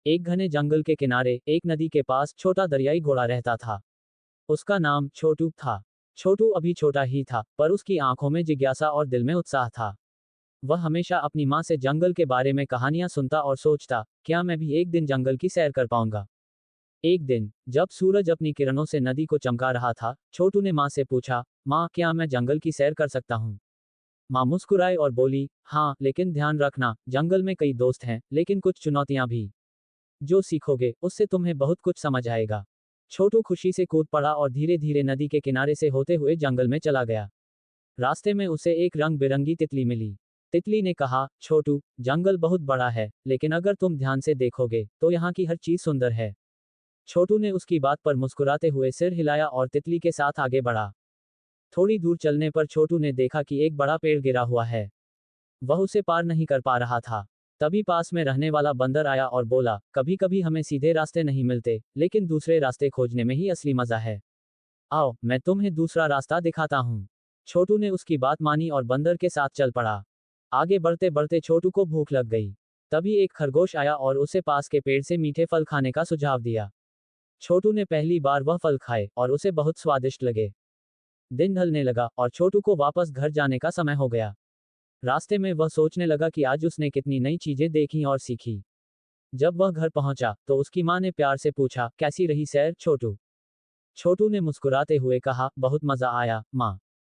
एक घने जंगल के किनारे एक नदी के पास छोटा दरियाई घोड़ा रहता था। उसका नाम छोटू था। छोटू अभी छोटा ही था, पर उसकी आंखों में जिज्ञासा और दिल में उत्साह था। वह हमेशा अपनी माँ से जंगल के बारे में कहानियां सुनता और सोचता, क्या मैं भी एक दिन जंगल की सैर कर पाऊंगा। एक दिन जब सूरज अपनी किरणों से नदी को चमका रहा था, छोटू ने माँ से पूछा, माँ क्या मैं जंगल की सैर कर सकता हूँ। माँ मुस्कुराई और बोली, हाँ, लेकिन ध्यान रखना, जंगल में कई दोस्त हैं, लेकिन कुछ चुनौतियां भी। जो सीखोगे उससे तुम्हें बहुत कुछ समझ आएगा। छोटू खुशी से कूद पड़ा और धीरे धीरे नदी के किनारे से होते हुए जंगल में चला गया। रास्ते में उसे एक रंग बिरंगी तितली मिली। तितली ने कहा, छोटू, जंगल बहुत बड़ा है, लेकिन अगर तुम ध्यान से देखोगे तो यहाँ की हर चीज सुंदर है। छोटू ने उसकी बात पर मुस्कुराते हुए सिर हिलाया और तितली के साथ आगे बढ़ा। थोड़ी दूर चलने पर छोटू ने देखा कि एक बड़ा पेड़ गिरा हुआ है। वह उसे पार नहीं कर पा रहा था। तभी पास में रहने वाला बंदर आया और बोला, कभी कभी हमें सीधे रास्ते नहीं मिलते, लेकिन दूसरे रास्ते खोजने में ही असली मजा है। आओ, मैं तुम्हें दूसरा रास्ता दिखाता हूँ। छोटू ने उसकी बात मानी और बंदर के साथ चल पड़ा। आगे बढ़ते बढ़ते छोटू को भूख लग गई। तभी एक खरगोश आया और उसे पास के पेड़ से मीठे फल खाने का सुझाव दिया। छोटू ने पहली बार वह फल खाए और उसे बहुत स्वादिष्ट लगे। दिन ढलने लगा और छोटू को वापस घर जाने का समय हो गया। रास्ते में वह सोचने लगा कि आज उसने कितनी नई चीजें देखी और सीखी। जब वह घर पहुंचा तो उसकी माँ ने प्यार से पूछा, कैसी रही सैर छोटू। छोटू ने मुस्कुराते हुए कहा, बहुत मजा आया माँ।